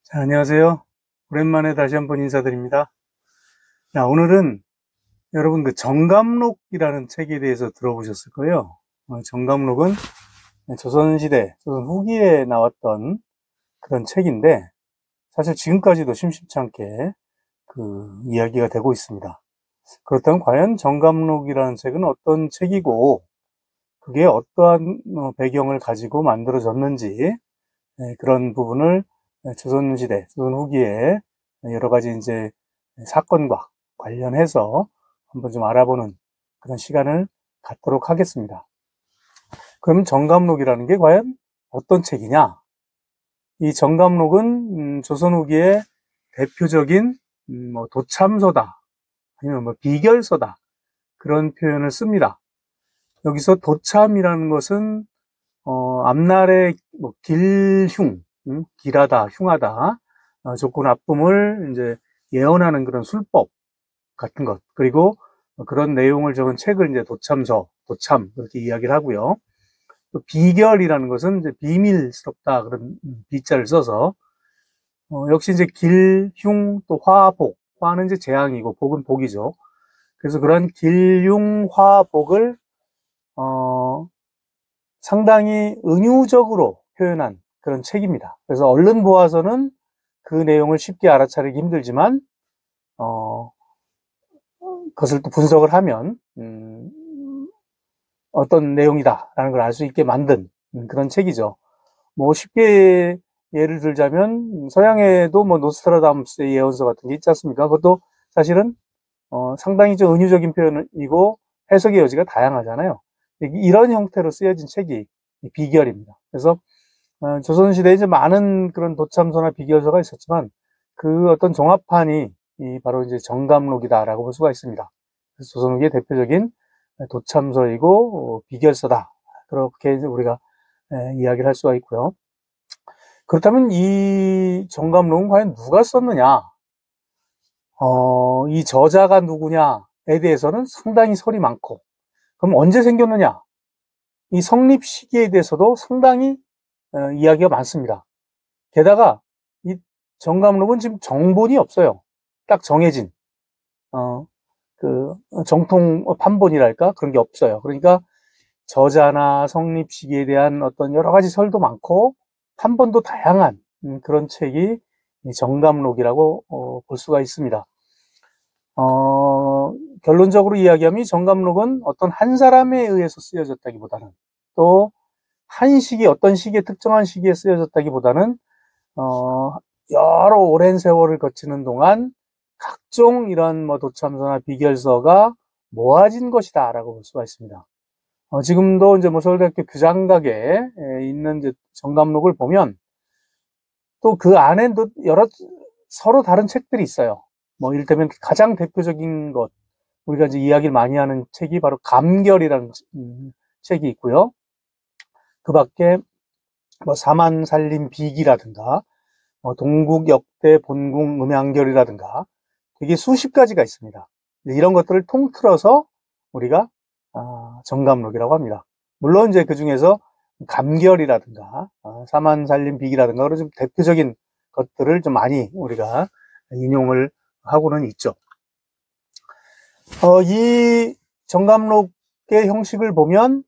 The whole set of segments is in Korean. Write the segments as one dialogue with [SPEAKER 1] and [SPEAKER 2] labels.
[SPEAKER 1] 자, 안녕하세요. 오랜만에 다시 한번 인사드립니다. 자, 오늘은 여러분 그 정감록이라는 책에 대해서 들어보셨을 거예요. 정감록은 조선시대, 조선 후기에 나왔던 그런 책인데 사실 지금까지도 심심치 않게 그 이야기가 되고 있습니다. 그렇다면 과연 정감록이라는 책은 어떤 책이고 그게 어떠한 배경을 가지고 만들어졌는지 그런 부분을 조선시대, 조선 후기에 여러 가지 이제 사건과 관련해서 한번 좀 알아보는 그런 시간을 갖도록 하겠습니다. 그럼 정감록이라는 게 과연 어떤 책이냐? 이 정감록은 조선 후기의 대표적인 뭐 도참서다, 아니면 뭐 비결서다 그런 표현을 씁니다. 여기서 도참이라는 것은 앞날의 뭐 길흉, 길하다, 흉하다, 좋고 나쁨을 이제 예언하는 그런 술법 같은 것, 그리고 그런 내용을 적은 책을 이제 도참서, 도참, 그렇게 이야기를 하고요. 또 비결이라는 것은 이제 비밀스럽다, 그런 비자를 써서, 역시 이제 길, 흉, 또 화, 복. 화는 이제 재앙이고, 복은 복이죠. 그래서 그런 길, 흉, 화, 복을, 상당히 은유적으로 표현한 그런 책입니다. 그래서 얼른 보아서는 그 내용을 쉽게 알아차리기 힘들지만 그것을 또 분석을 하면 어떤 내용이다라는 걸 알 수 있게 만든 그런 책이죠. 뭐 쉽게 예를 들자면 서양에도 뭐 노스트라다무스의 예언서 같은 게 있지 않습니까? 그것도 사실은 상당히 좀 은유적인 표현이고 해석의 여지가 다양하잖아요. 이런 형태로 쓰여진 책이 비결입니다. 그래서 조선시대에 이제 많은 그런 도참서나 비결서가 있었지만 그 어떤 종합판이 바로 이제 정감록이다라고 볼 수가 있습니다. 그래서 조선 후기의 대표적인 도참서이고 비결서다. 그렇게 이제 우리가 이야기를 할 수가 있고요. 그렇다면 이 정감록은 과연 누가 썼느냐? 이 저자가 누구냐에 대해서는 상당히 설이 많고, 그럼 언제 생겼느냐? 이 성립 시기에 대해서도 상당히 이야기가 많습니다. 게다가 이 정감록은 지금 정본이 없어요. 딱 정해진 그 정통 판본이랄까 그런 게 없어요. 그러니까 저자나 성립 시기에 대한 어떤 여러 가지 설도 많고 판본도 다양한 그런 책이 정감록이라고 볼 수가 있습니다. 결론적으로 이야기하면 이 정감록은 어떤 한 사람에 의해서 쓰여졌다기보다는 또 한 시기, 어떤 시기에 특정한 시기에 쓰여졌다기보다는 여러 오랜 세월을 거치는 동안 각종 이런 뭐 도참서나 비결서가 모아진 것이다라고 볼 수가 있습니다. 지금도 이제 뭐 서울대학교 규장각에 있는 이제 정감록을 보면 또 그 안에도 여러 서로 다른 책들이 있어요. 뭐 이를테면 가장 대표적인 것, 우리가 이제 이야기를 많이 하는 책이 바로 감결이라는 책이 있고요. 그 밖에 뭐 사만살림 비기라든가 동국역대 본궁 음양결이라든가 되게 수십 가지가 있습니다. 이런 것들을 통틀어서 우리가 정감록이라고 합니다. 물론 이제 그 중에서 감결이라든가 사만살림 비기라든가 그런 좀 대표적인 것들을 좀 많이 우리가 인용을 하고는 있죠. 이 정감록의 형식을 보면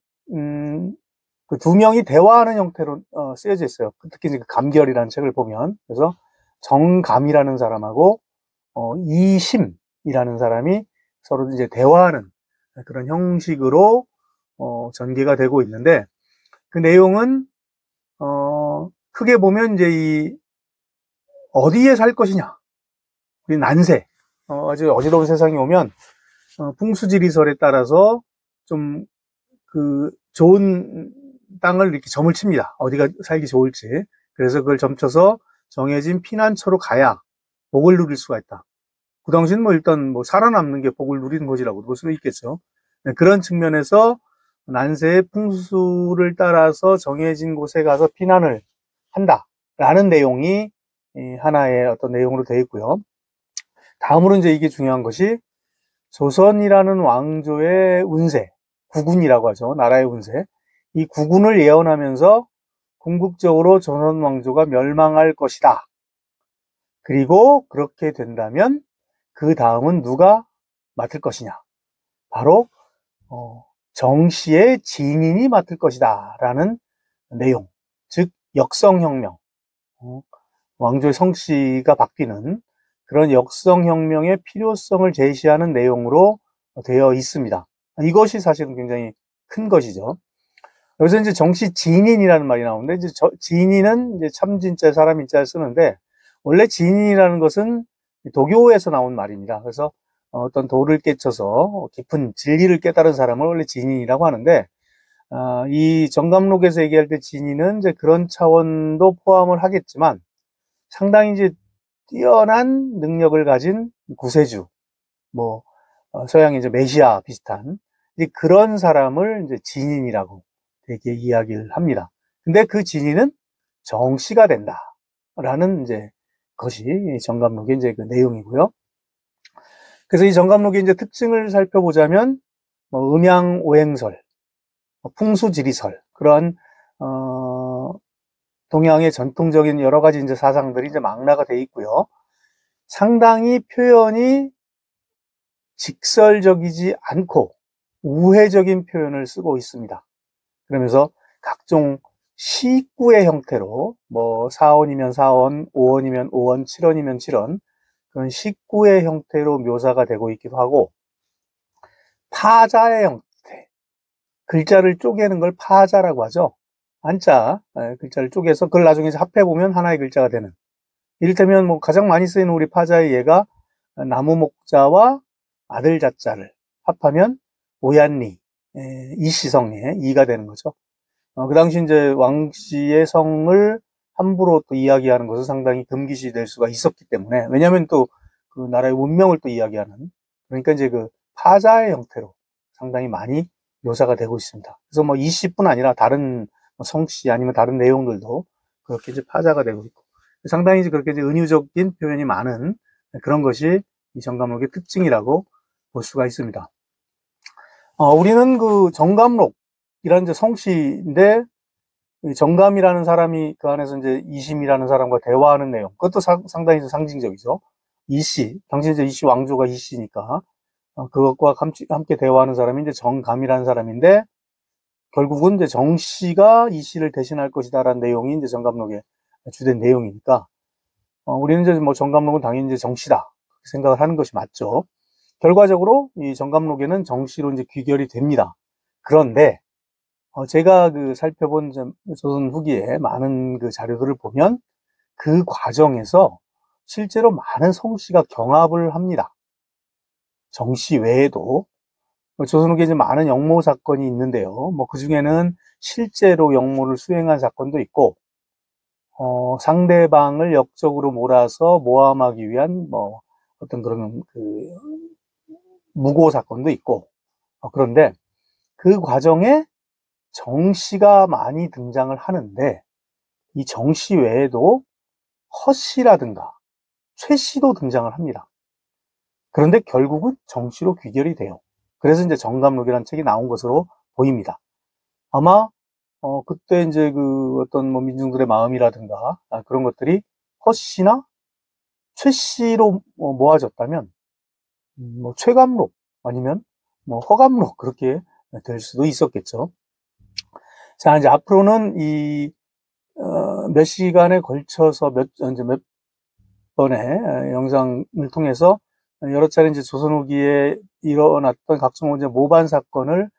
[SPEAKER 1] 그 두 명이 대화하는 형태로 쓰여져 있어요. 특히 이제 그 감결이라는 책을 보면 그래서 정감이라는 사람하고 이심이라는 사람이 서로 이제 대화하는 그런 형식으로 전개가 되고 있는데 그 내용은 크게 보면 이제 이 어디에 살 것이냐, 우리 난세, 아주 어지러운 세상이 오면 풍수지리설에 따라서 좀 그 좋은 땅을 이렇게 점을 칩니다. 어디가 살기 좋을지. 그래서 그걸 점쳐서 정해진 피난처로 가야 복을 누릴 수가 있다. 그 당시는 뭐 일단 뭐 살아남는 게 복을 누리는 것이라고 볼 수도 있겠죠. 네, 그런 측면에서 난세의 풍수를 따라서 정해진 곳에 가서 피난을 한다라는 내용이 하나의 어떤 내용으로 되어 있고요. 다음으로 이제 이게 중요한 것이 조선이라는 왕조의 운세, 국운이라고 하죠. 나라의 운세. 이 국운을 예언하면서 궁극적으로 조선 왕조가 멸망할 것이다 그리고 그렇게 된다면 그 다음은 누가 맡을 것이냐? 바로 정씨의 진인이 맡을 것이다 라는 내용, 즉 역성혁명, 왕조의 성씨가 바뀌는 그런 역성혁명의 필요성을 제시하는 내용으로 되어 있습니다. 이것이 사실은 굉장히 큰 것이죠. 여기서 이제 정씨 진인이라는 말이 나오는데, 이제 진인은 이제 참진자, 사람인자를 쓰는데, 원래 진인이라는 것은 도교에서 나온 말입니다. 그래서 어떤 도를 깨쳐서 깊은 진리를 깨달은 사람을 원래 진인이라고 하는데, 이 정감록에서 얘기할 때 진인은 이제 그런 차원도 포함을 하겠지만, 상당히 이제 뛰어난 능력을 가진 구세주, 뭐, 서양의 이제 메시아 비슷한, 이제 그런 사람을 이제 진인이라고 되게 이야기를 합니다. 근데 그 진인은 정씨가 된다. 라는 이제 것이 정감록의 이제 그 내용이고요. 그래서 이 정감록의 이제 특징을 살펴보자면, 음양오행설, 풍수지리설, 그런, 동양의 전통적인 여러 가지 이제 사상들이 이제 망라가 돼 있고요. 상당히 표현이 직설적이지 않고 우회적인 표현을 쓰고 있습니다. 그러면서 각종 시구의 형태로 뭐 4원이면 4원, 5원이면 5원, 7원이면 7원 그런 시구의 형태로 묘사가 되고 있기도 하고 파자의 형태, 글자를 쪼개는 걸 파자라고 하죠. 한자, 글자를 쪼개서 그걸 나중에 합해보면 하나의 글자가 되는. 이를테면 뭐 가장 많이 쓰이는 우리 파자의 예가 나무 목자와 아들 자자를 합하면 오얀리, 이씨성의 이가 되는 거죠. 그 당시 이제 왕씨의 성을 함부로 또 이야기하는 것은 상당히 금기시 될 수가 있었기 때문에, 왜냐하면 또 그 나라의 운명을 또 이야기하는, 그러니까 이제 그 파자의 형태로 상당히 많이 묘사가 되고 있습니다. 그래서 뭐 이씨뿐 아니라 다른 성씨 아니면 다른 내용들도 그렇게 이제 파자가 되고 있고, 상당히 이제 그렇게 이제 은유적인 표현이 많은 그런 것이 이 정감록의 특징이라고 볼 수가 있습니다. 우리는 그 정감록이라는 이제 성씨인데, 정감이라는 사람이 그 안에서 이제 이심이라는 사람과 대화하는 내용, 그것도 상당히 상징적이죠. 이씨, 당시 이제 이씨 왕조가 이씨니까, 그것과 함께 대화하는 사람이 이제 정감이라는 사람인데, 결국은 이제 정씨가 이씨를 대신할 것이다라는 내용이 이제 정감록의 주된 내용이니까, 우리는 이제 뭐 정감록은 당연히 이제 정씨다 생각을 하는 것이 맞죠. 결과적으로 이 정감록에는 정씨로 이제 귀결이 됩니다. 그런데 제가 그 살펴본 조선 후기에 많은 그 자료들을 보면 그 과정에서 실제로 많은 성씨가 경합을 합니다. 정씨 외에도 조선 후기에 이제 많은 역모 사건이 있는데요. 뭐 그 중에는 실제로 역모를 수행한 사건도 있고, 상대방을 역적으로 몰아서 모함하기 위한 뭐 어떤 그런 그 무고 사건도 있고, 그런데 그 과정에 정씨가 많이 등장을 하는데, 이 정씨 외에도 허씨라든가 최씨도 등장을 합니다. 그런데 결국은 정씨로 귀결이 돼요. 그래서 이제 정감록이라는 책이 나온 것으로 보입니다. 아마 그때 이제 그 어떤 뭐 민중들의 마음이라든가 그런 것들이 허씨나 최씨로 모아졌다면 뭐 최감록 아니면 뭐 허감록 그렇게 될 수도 있었겠죠. 자, 이제 앞으로는 이 몇 시간에 걸쳐서 몇 번의 영상을 통해서 여러 차례 이제 조선 후기에 일어났던 각종 이제 모반 사건을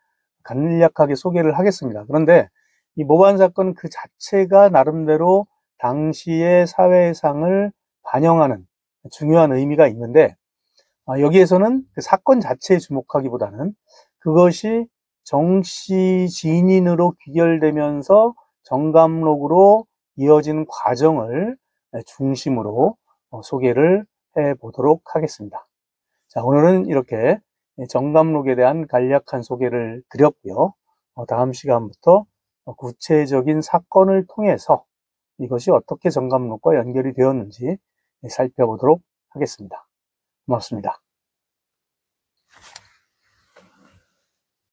[SPEAKER 1] 간략하게 소개를 하겠습니다. 그런데 이 모반 사건 그 자체가 나름대로 당시의 사회상을 반영하는 중요한 의미가 있는데, 여기에서는 그 사건 자체에 주목하기보다는 그것이 정씨 진인으로 귀결되면서 정감록으로 이어지는 과정을 중심으로 소개를 해 보도록 하겠습니다. 자, 오늘은 이렇게 정감록에 대한 간략한 소개를 드렸고요. 다음 시간부터 구체적인 사건을 통해서 이것이 어떻게 정감록과 연결이 되었는지 살펴보도록 하겠습니다. 고맙습니다.